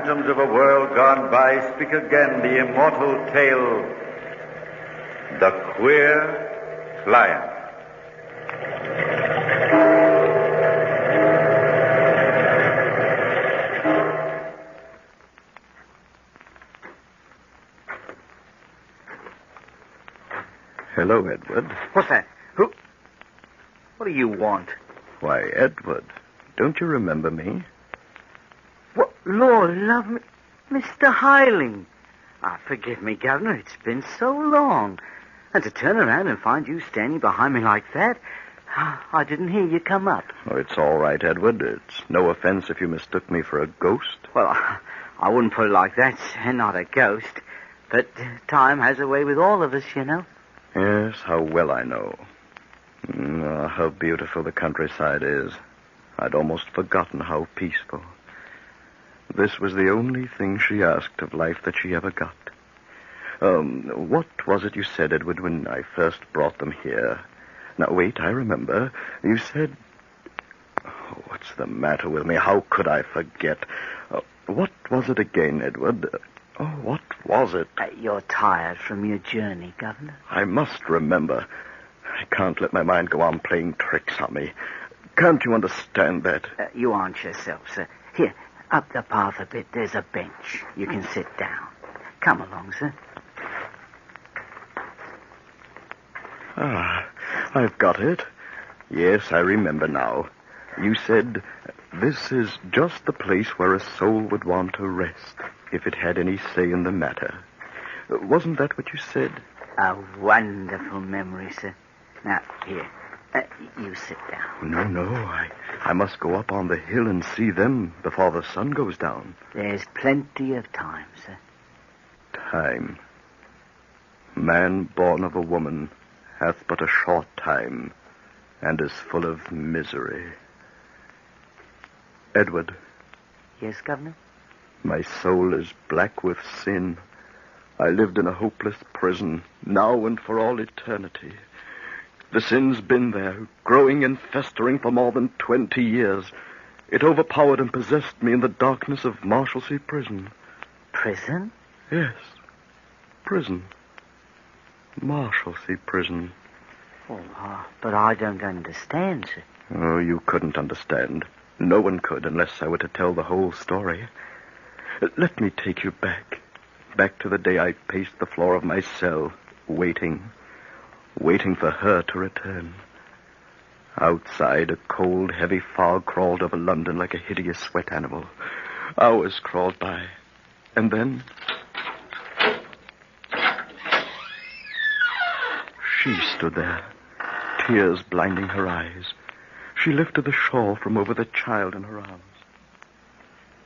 phantoms of a world gone by speak again the immortal tale, The Queer Client. Hello, Edward. What's that? Who? What do you want? Why, Edward, don't you remember me? What? Lord love me. Mr. Hiling. Forgive me, Governor. It's been so long. And to turn around and find you standing behind me like that, I didn't hear you come up. Oh, it's all right, Edward. It's no offense if you mistook me for a ghost. Well, I wouldn't put it like that, sir. Not a ghost. But time has a way with all of us, you know. Yes, how well I know. How beautiful the countryside is. I'd almost forgotten how peaceful. This was the only thing she asked of life that she ever got. What was it you said, Edward, when I first brought them here? Now, wait, I remember. You said... Oh, what's the matter with me? How could I forget? What was it again, Edward? What was it? You're tired from your journey, Governor. I must remember. I can't let my mind go on playing tricks on me. Can't you understand that? You aren't yourself, sir. Here, up the path a bit, there's a bench. You can sit down. Come along, sir. I've got it. Yes, I remember now. You said, this is just the place where a soul would want to rest, if it had any say in the matter. Wasn't that what you said? A wonderful memory, sir. Now, here, you sit down. No, I must go up on the hill and see them before the sun goes down. There's plenty of time, sir. Time. Man born of a woman hath but a short time, and is full of misery. Edward. Yes, Governor? My soul is black with sin. I lived in a hopeless prison, now and for all eternity. The sin's been there, growing and festering for more than 20 years. It overpowered and possessed me in the darkness of Marshalsea Prison. Prison? Yes, prison. Marshalsea Prison. Oh, but I don't understand, sir. Oh, you couldn't understand. No one could unless I were to tell the whole story. Let me take you back to the day I paced the floor of my cell, waiting for her to return. Outside, a cold, heavy fog crawled over London like a hideous wet animal. Hours crawled by, and then... she stood there, tears blinding her eyes. She lifted the shawl from over the child in her arms.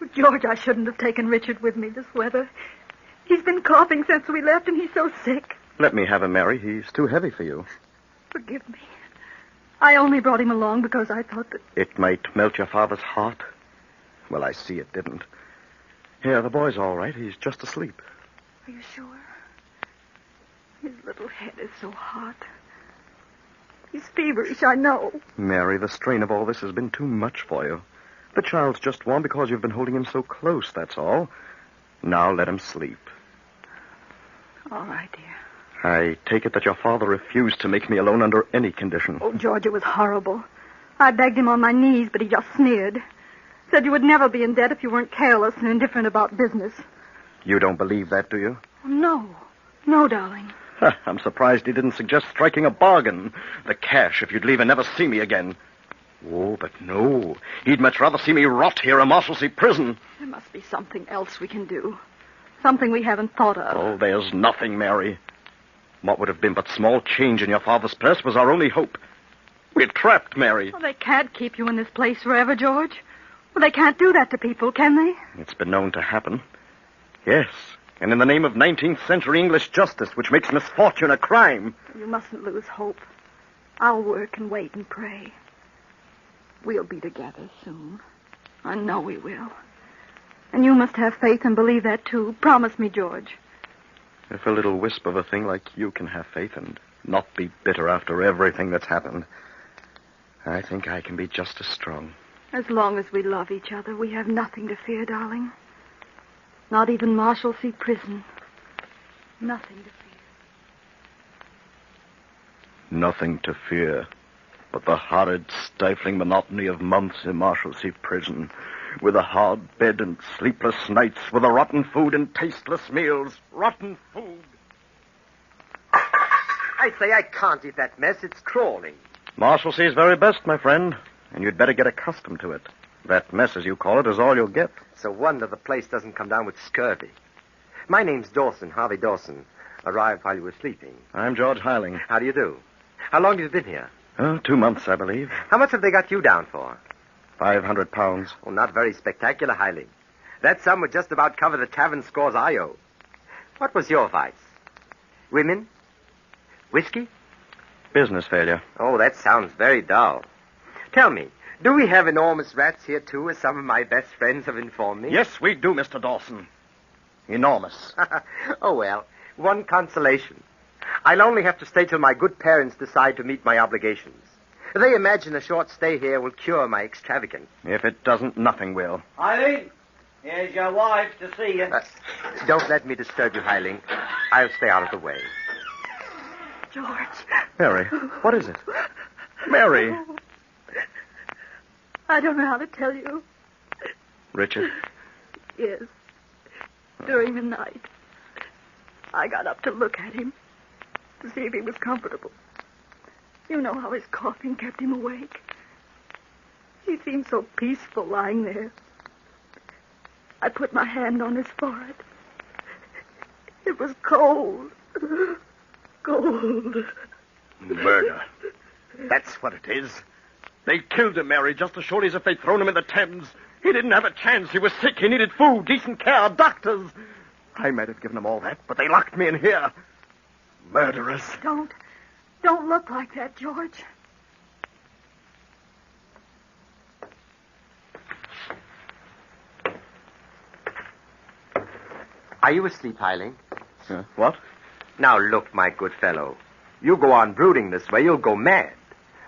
Oh, George, I shouldn't have taken Richard with me this weather. He's been coughing since we left, and he's so sick. Let me have him, Mary. He's too heavy for you. Forgive me. I only brought him along because I thought that... It might melt your father's heart. Well, I see it didn't. Here, the boy's all right. He's just asleep. Are you sure? His little head is so hot. He's feverish, I know. Mary, the strain of all this has been too much for you. The child's just warm because you've been holding him so close, that's all. Now let him sleep. All right, dear. I take it that your father refused to make me alone under any condition. Oh, George, it was horrible. I begged him on my knees, but he just sneered. Said you would never be in debt if you weren't careless and indifferent about business. You don't believe that, do you? No. No, darling. I'm surprised he didn't suggest striking a bargain. The cash if you'd leave and never see me again. Oh, but no. He'd much rather see me rot here in Marshalsea Prison. There must be something else we can do. Something we haven't thought of. Oh, there's nothing, Mary. What would have been but small change in your father's purse was our only hope. We're trapped, Mary. Well, they can't keep you in this place forever, George. Well, they can't do that to people, can they? It's been known to happen. Yes, and in the name of 19th century English justice, which makes misfortune a crime. You mustn't lose hope. I'll work and wait and pray. We'll be together soon. I know we will. And you must have faith and believe that, too. Promise me, George. If a little wisp of a thing like you can have faith and not be bitter after everything that's happened, I think I can be just as strong. As long as we love each other, we have nothing to fear, darling. Not even Marshalsea Prison. Nothing to fear. Nothing to fear but the horrid, stifling monotony of months in Marshalsea Prison, with a hard bed and sleepless nights, with a rotten food and tasteless meals. Rotten food. I say, I can't eat that mess. It's crawling. Marshalsea's very best, my friend, and you'd better get accustomed to it. That mess, as you call it, is all you'll get. It's a wonder the place doesn't come down with scurvy. My name's Dawson, Harvey Dawson. Arrived while you were sleeping. I'm George Heiling. How do you do? How long have you been here? 2 months, I believe. How much have they got you down for? 500 pounds. Oh, not very spectacular, Heiling. That sum would just about cover the tavern scores I owe. What was your vice? Women? Whiskey? Business failure. Oh, that sounds very dull. Tell me, do we have enormous rats here, too, as some of my best friends have informed me? Yes, we do, Mr. Dawson. Enormous. Oh, well, one consolation. I'll only have to stay till my good parents decide to meet my obligations. They imagine a short stay here will cure my extravagance. If it doesn't, nothing will. Eileen, here's your wife to see you. Don't let me disturb you, Heiling. I'll stay out of the way. George. Mary, what is it? Mary. I don't know how to tell you. Richard? Yes. During the night, I got up to look at him, to see if he was comfortable. You know how his coughing kept him awake. He seemed so peaceful lying there. I put my hand on his forehead. It was cold. Cold. Murder. That's what it is. They killed him, Mary, just as surely as if they'd thrown him in the Thames. He didn't have a chance. He was sick. He needed food, decent care, doctors. I might have given him all that, but they locked me in here. Murderers. Don't look like that, George. Are you asleep, Heiling? What? Now, look, my good fellow. You go on brooding this way, you'll go mad.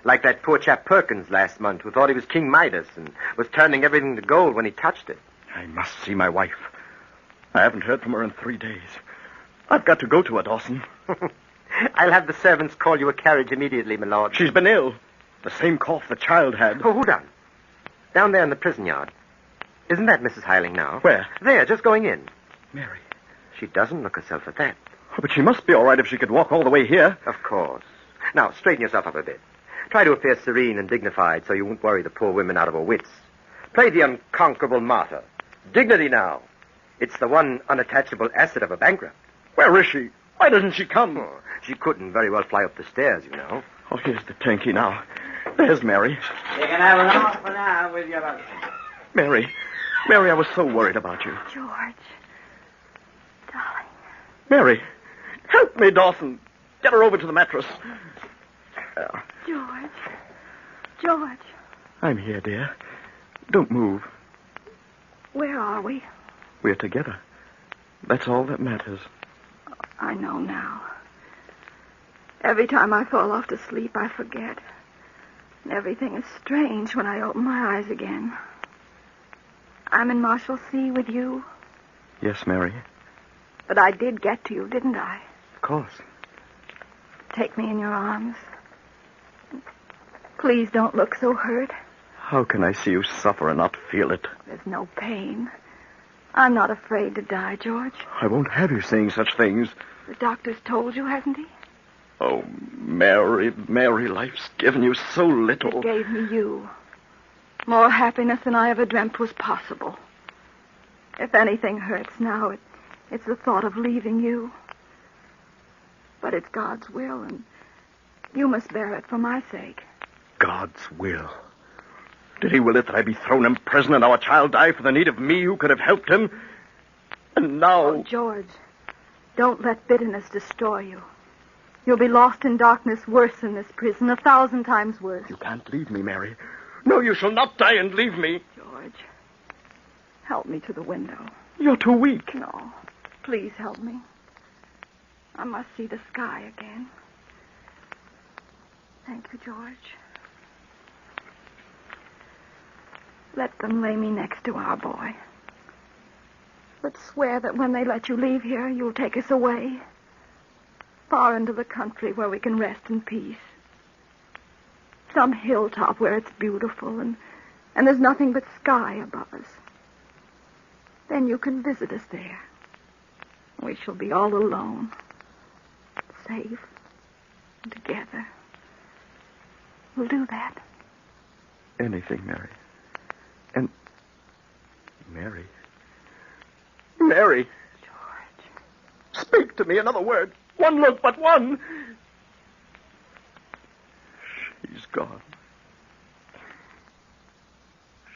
Like that poor chap Perkins last month who thought he was King Midas and was turning everything to gold when he touched it. I must see my wife. I haven't heard from her in 3 days. I've got to go to her, Dawson. I'll have the servants call you a carriage immediately, my lord. She's been ill. The same cough the child had. Oh, hold on. Down there in the prison yard. Isn't that Mrs. Heiling now? Where? There, just going in. Mary. She doesn't look herself at that. Oh, but she must be all right if she could walk all the way here. Of course. Now, straighten yourself up a bit. Try to appear serene and dignified so you won't worry the poor women out of her wits. Play the unconquerable martyr. Dignity now. It's the one unattachable asset of a bankrupt. Where is she? Why doesn't she come? Oh, she couldn't very well fly up the stairs, you know. Oh, here's the tanky now. There's Mary. You can have an half an hour with your husband. Mary. Mary, I was so worried about you. George. Darling. Mary. Help me, Dawson. Get her over to the mattress. George. George. I'm here, dear. Don't move. Where are we? We're together. That's all that matters. I know now. Every time I fall off to sleep, I forget. And everything is strange when I open my eyes again. I'm in Marshalsea with you. Yes, Mary. But I did get to you, didn't I? Of course. Take me in your arms. Please don't look so hurt. How can I see you suffer and not feel it? There's no pain. I'm not afraid to die, George. I won't have you saying such things. The doctor's told you, hasn't he? Oh, Mary, Mary, life's given you so little. It gave me you. More happiness than I ever dreamt was possible. If anything hurts now, it's the thought of leaving you. But it's God's will, and you must bear it for my sake. God's will. Did he will it that I be thrown in prison and our child die for the need of me who could have helped him? And now... Oh, George, don't let bitterness destroy you. You'll be lost in darkness worse than this prison, 1,000 times worse. You can't leave me, Mary. No, you shall not die and leave me. George, help me to the window. You're too weak. No, please help me. I must see the sky again. Thank you, George. Let them lay me next to our boy. But swear that when they let you leave here, you'll take us away. Far into the country where we can rest in peace. Some hilltop where it's beautiful and there's nothing but sky above us. Then you can visit us there. We shall be all alone. Safe. Together. We'll do that. Anything, Mary. And... Mary. Mary. George. Speak to me another word. One look, but one. She's gone.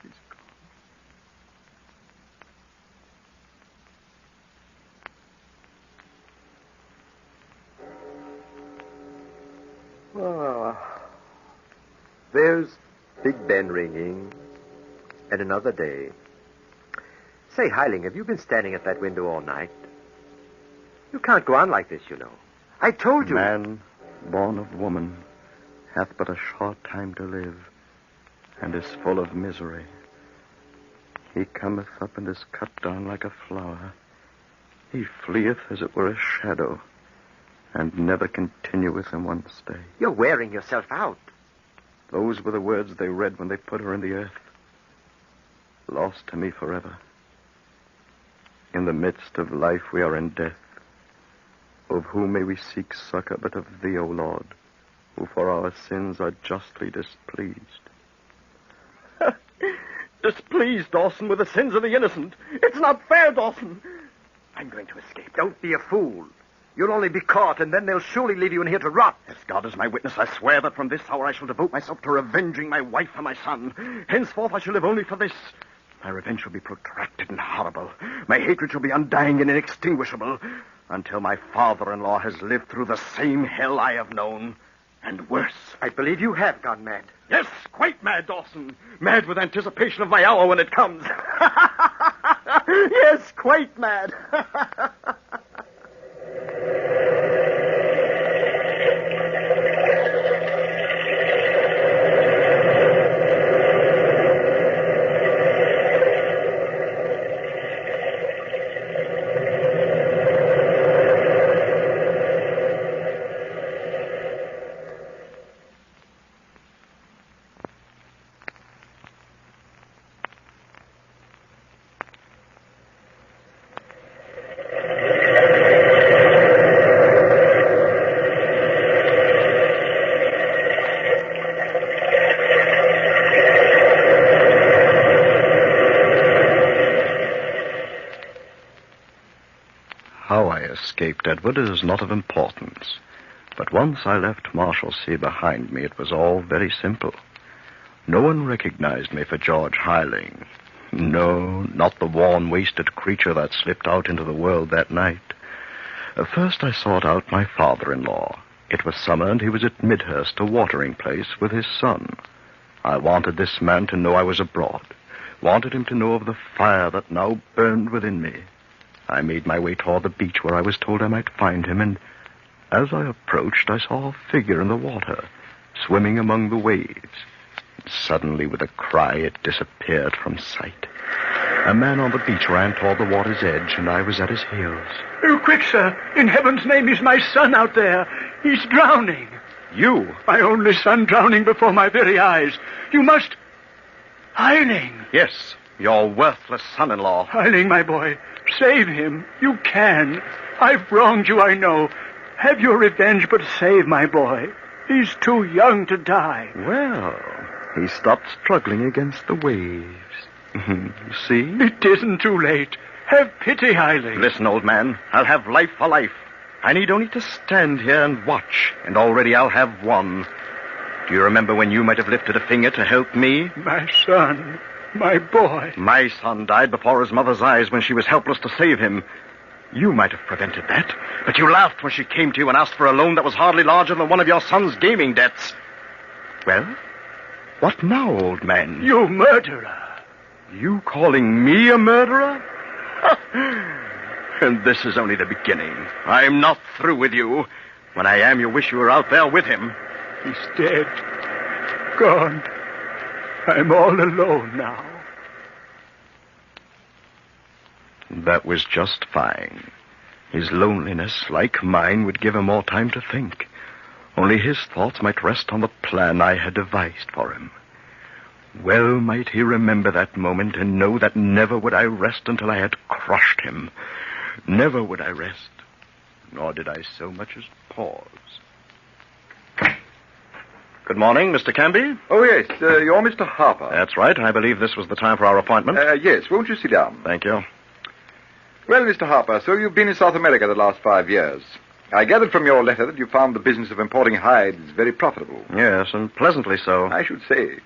She's gone. Oh. There's Big Ben ringing. And another day. Say, Heiling, have you been standing at that window all night? You can't go on like this, you know. I told you. Man born of woman hath but a short time to live, and is full of misery. He cometh up and is cut down like a flower. He fleeth as it were a shadow, and never continueth in one stay. You're wearing yourself out. Those were the words they read when they put her in the earth. Lost to me forever. In the midst of life we are in death. Of whom may we seek succor but of thee, O Lord, who for our sins are justly displeased. Displeased, Dawson, with the sins of the innocent. It's not fair, Dawson. I'm going to escape. Don't be a fool. You'll only be caught, and then they'll surely leave you in here to rot. As God is my witness, I swear that from this hour I shall devote myself to revenging my wife and my son. Henceforth I shall live only for this. My revenge shall be protracted and horrible. My hatred shall be undying and inextinguishable, until my father-in-law has lived through the same hell I have known, and worse. I believe you have gone mad. Yes, quite mad, Dawson. Mad with anticipation of my hour when it comes. Yes, quite mad. How I escaped, Edward, is not of importance. But once I left Marshalsea behind me, it was all very simple. No one recognized me for George Heiling. No, not the worn, wasted creature that slipped out into the world that night. First I sought out my father-in-law. It was summer, and he was at Midhurst, a watering place, with his son. I wanted this man to know I was abroad. Wanted him to know of the fire that now burned within me. I made my way toward the beach where I was told I might find him, and as I approached, I saw a figure in the water, swimming among the waves. Suddenly, with a cry, it disappeared from sight. A man on the beach ran toward the water's edge, and I was at his heels. Oh, quick, sir. In heaven's name, is my son out there. He's drowning. You? My only son drowning before my very eyes. You must... Heiling. Yes, your worthless son-in-law. Heiling, my boy. Save him. You can. I've wronged you, I know. Have your revenge, but save my boy. He's too young to die. Well, he stopped struggling against the waves. See? It isn't too late. Have pity, Heiling. Listen, old man. I'll have life for life. I need only to stand here and watch, and already I'll have won. Do you remember when you might have lifted a finger to help me? My son. My boy. My son died before his mother's eyes when she was helpless to save him. You might have prevented that, but you laughed when she came to you and asked for a loan that was hardly larger than one of your son's gaming debts. Well, what now, old man? You murderer. You calling me a murderer? And this is only the beginning. I'm not through with you. When I am, you wish you were out there with him. He's dead. Gone. I'm all alone now. That was just fine. His loneliness, like mine, would give him more time to think. Only his thoughts might rest on the plan I had devised for him. Well might he remember that moment and know that never would I rest until I had crushed him. Never would I rest, nor did I so much as pause. Good morning, Mr. Canby. Oh, yes. You're Mr. Harper. That's right. I believe this was the time for our appointment. Yes. Won't you sit down? Thank you. Well, Mr. Harper, so you've been in South America the last 5 years. I gathered from your letter that you found the business of importing hides very profitable. Yes, and pleasantly so. I should say.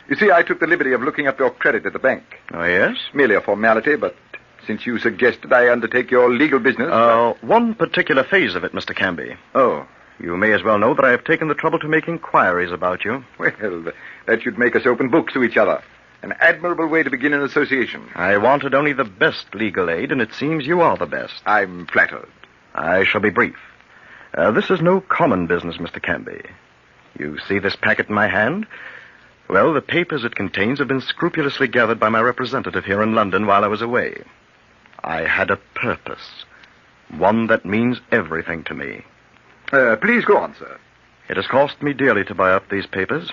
You see, I took the liberty of looking up your credit at the bank. Oh, yes? Merely a formality, but since you suggested I undertake your legal business... One particular phase of it, Mr. Canby. Oh. You may as well know that I have taken the trouble to make inquiries about you. Well, that should make us open books to each other. An admirable way to begin an association. I wanted only the best legal aid, and it seems you are the best. I'm flattered. I shall be brief. This is no common business, Mr. Canby. You see this packet in my hand? Well, the papers it contains have been scrupulously gathered by my representative here in London while I was away. I had a purpose. One that means everything to me. Please go on, sir. It has cost me dearly to buy up these papers.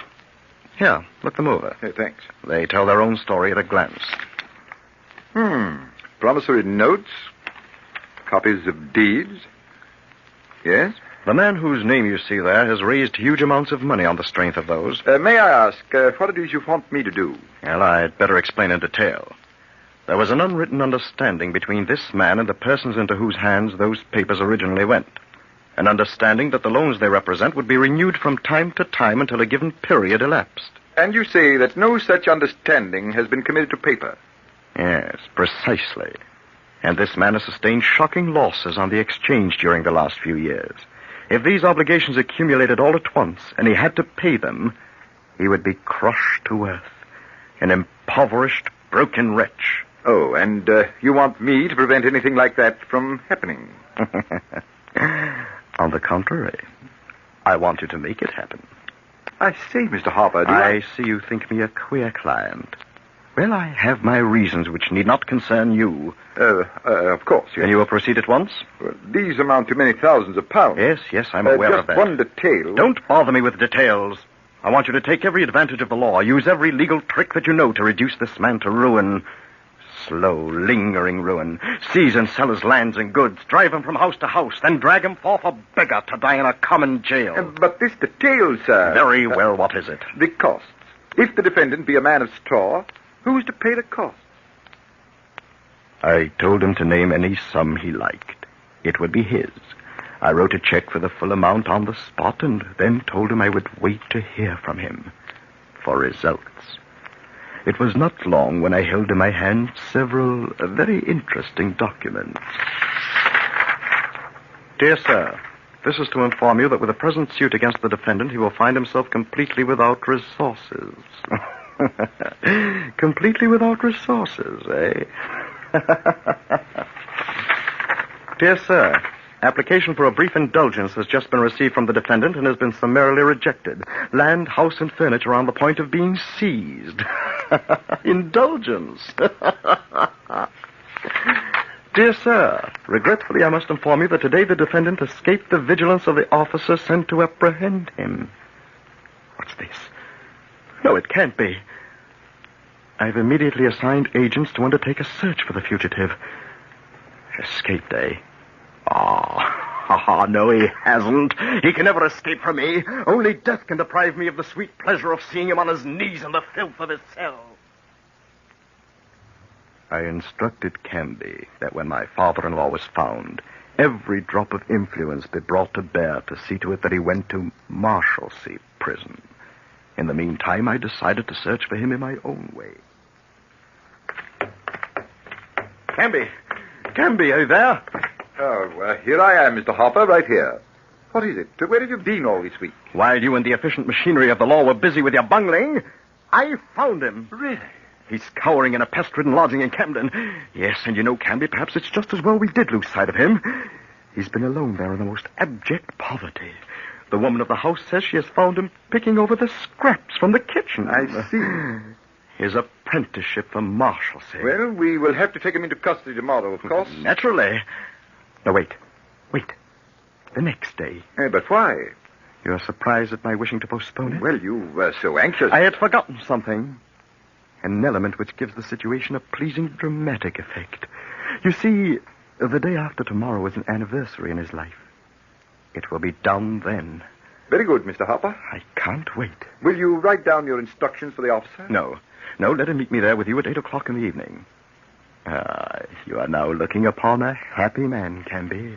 Here, look them over. Thanks. They tell their own story at a glance. Promissory notes. Copies of deeds. Yes? The man whose name you see there has raised huge amounts of money on the strength of those. May I ask, what it is you want me to do? Well, I'd better explain in detail. There was an unwritten understanding between this man and the persons into whose hands those papers originally went. An understanding that the loans they represent would be renewed from time to time until a given period elapsed. And you say that no such understanding has been committed to paper? Yes, precisely. And this man has sustained shocking losses on the exchange during the last few years. If these obligations accumulated all at once, and he had to pay them, he would be crushed to earth, an impoverished, broken wretch. Oh, and you want me to prevent anything like that from happening? On the contrary, I want you to make it happen. I say, Mr. Harper, I see you think me a queer client. Well, I have my reasons which need not concern you. Of course, yes. Can you proceed at once? Well, these amount to many thousands of pounds. Yes, I'm aware of that. Just one detail. Don't bother me with details. I want you to take every advantage of the law, use every legal trick that you know to reduce this man to ruin. Slow, lingering ruin. Seize and sell his lands and goods, drive him from house to house, then drag him forth a beggar to die in a common jail. But this detail, sir... Very well, what is it? The costs. If the defendant be a man of straw, who's to pay the costs? I told him to name any sum he liked. It would be his. I wrote a check for the full amount on the spot and then told him I would wait to hear from him for results. It was not long when I held in my hand several very interesting documents. Dear sir, this is to inform you that with the present suit against the defendant, he will find himself completely without resources. Completely without resources, eh? Dear sir, application for a brief indulgence has just been received from the defendant and has been summarily rejected. Land, house, and furniture are on the point of being seized. Indulgence. Dear sir, regretfully I must inform you that today the defendant escaped the vigilance of the officer sent to apprehend him. What's this? No, it can't be. I've immediately assigned agents to undertake a search for the fugitive. Escaped, eh? No, he hasn't. He can never escape from me. Only death can deprive me of the sweet pleasure of seeing him on his knees in the filth of his cell. I instructed Canby that when my father-in-law was found, every drop of influence be brought to bear to see to it that he went to Marshalsea prison. In the meantime, I decided to search for him in my own way. Canby, are you there? Oh, here I am, Mr. Harper, right here. What is it? Where have you been all this week? While you and the efficient machinery of the law were busy with your bungling, I found him. Really? He's cowering in a pest-ridden lodging in Camden. Yes, and you know, Canby, perhaps it's just as well we did lose sight of him. He's been alone there in the most abject poverty. The woman of the house says she has found him picking over the scraps from the kitchen. I see. His apprenticeship for Marshalsea. Well, we will have to take him into custody tomorrow, of course. Naturally. No, wait. The next day. But why? You're surprised at my wishing to postpone it? Well, you were so anxious. I had forgotten something. An element which gives the situation a pleasing dramatic effect. You see, the day after tomorrow is an anniversary in his life. It will be done then. Very good, Mr. Harper. I can't wait. Will you write down your instructions for the officer? No, let him meet me there with you at 8 o'clock in the evening. You are now looking upon a happy man, Canby.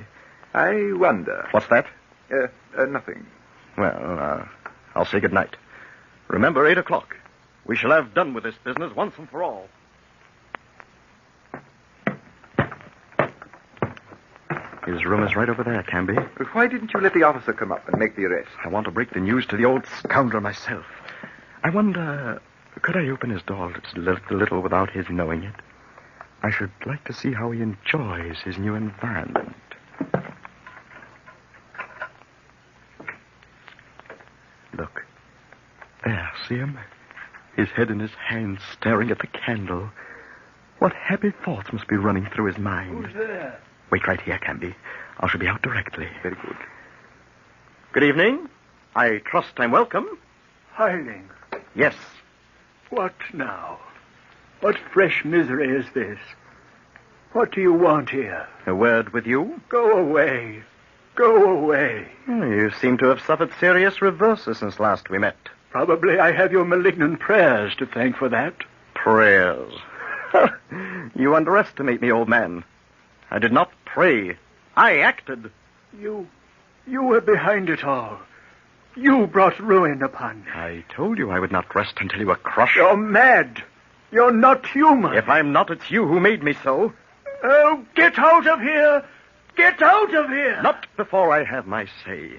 I wonder. What's that? Nothing. Well, I'll say good night. Remember, 8 o'clock. We shall have done with this business once and for all. His room is right over there, Canby. But why didn't you let the officer come up and make the arrest? I want to break the news to the old scoundrel myself. I wonder, could I open his door just a little without his knowing it? I should like to see how he enjoys his new environment. Look. There, see him? His head in his hands, staring at the candle. What happy thoughts must be running through his mind? Who's there? Wait right here, Canby. I shall be out directly. Very good. Good evening. I trust I'm welcome. Hiling. Yes. What now? What fresh misery is this? What do you want here? A word with you? Go away. Go away. You seem to have suffered serious reverses since last we met. Probably I have your malignant prayers to thank for that. Prayers. You underestimate me, old man. I did not pray. I acted. You were behind it all. You brought ruin upon me. I told you I would not rest until you were crushed. You're mad. You're not human. If I'm not, it's you who made me so. Oh, get out of here. Get out of here. Not before I have my say.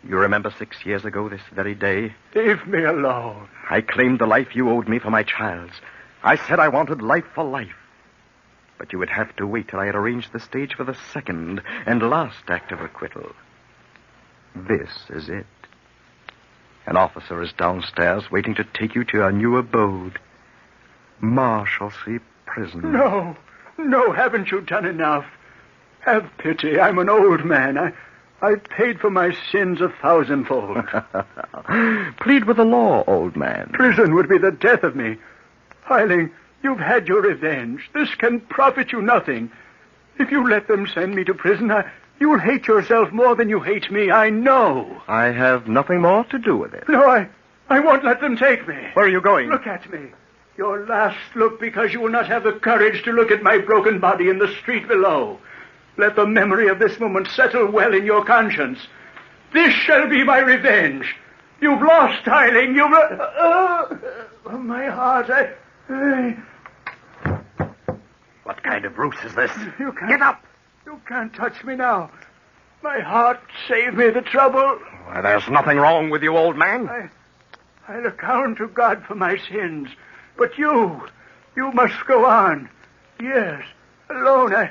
You remember 6 years ago this very day? Leave me alone. I claimed the life you owed me for my child's. I said I wanted life for life. But you would have to wait till I had arranged the stage for the second and last act of acquittal. This is it. An officer is downstairs waiting to take you to your new abode. Marshalsea Prison. No, haven't you done enough? Have pity. I'm an old man. I've paid for my sins 1,000-fold. Plead with the law, old man. Prison would be the death of me. Hiling, you've had your revenge. This can profit you nothing. If you let them send me to prison, you'll hate yourself more than you hate me, I know. I have nothing more to do with it. No, I won't let them take me. Where are you going? Look at me. Your last look, because you will not have the courage to look at my broken body in the street below. Let the memory of this moment settle well in your conscience. This shall be my revenge. You've lost, Hiling. My heart, What kind of ruse is this? You can't... Get up! You can't touch me now. My heart saved me the trouble. Well, there's nothing wrong with you, old man. I'll account to God for my sins. But you must go on. Yes, alone.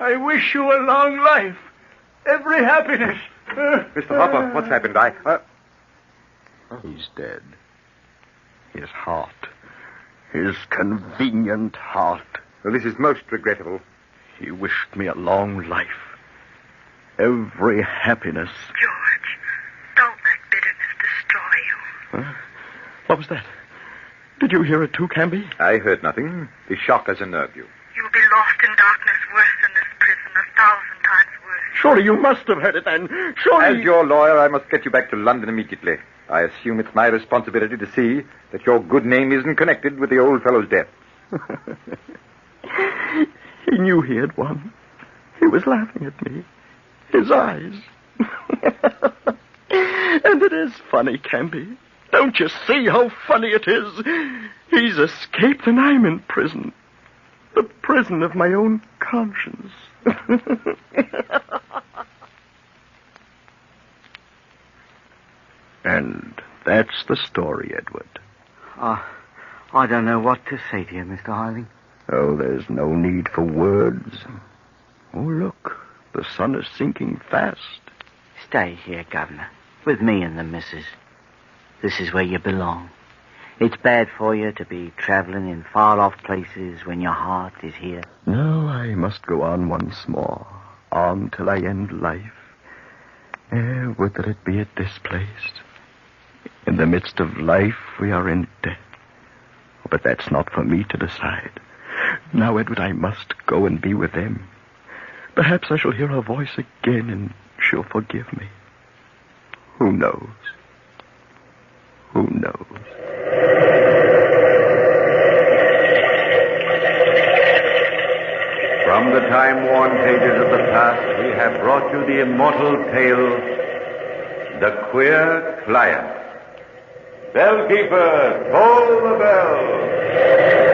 I wish you a long life. Every happiness. Mr. Harper, what's happened? He's dead. His heart. His convenient heart. Well, this is most regrettable. He wished me a long life. Every happiness. George, don't let bitterness destroy you. Huh? What was that? Did you hear it too, Canby? I heard nothing. The shock has unnerved you. You'll be lost in darkness worse than this prison, 1,000 times worse. Surely you must have heard it then. Surely... As your lawyer, I must get you back to London immediately. I assume it's my responsibility to see that your good name isn't connected with the old fellow's death. He knew he had won. He was laughing at me. His eyes. And it is funny, Canby. Don't you see how funny it is? He's escaped and I'm in prison. The prison of my own conscience. And that's the story, Edward. I don't know what to say to you, Mr. Hiling. Oh, there's no need for words. Oh, look. The sun is sinking fast. Stay here, Governor, with me and the missus. This is where you belong. It's bad for you to be traveling in far-off places when your heart is here. No, I must go on once more. On till I end life. Would that it be at this place. In the midst of life, we are in death. But that's not for me to decide. Now, Edward, I must go and be with them. Perhaps I shall hear her voice again, and she'll forgive me. Who knows? Who knows? From the time-worn pages of the past, we have brought you the immortal tale, The Queer Client. Bellkeeper, toll the bell.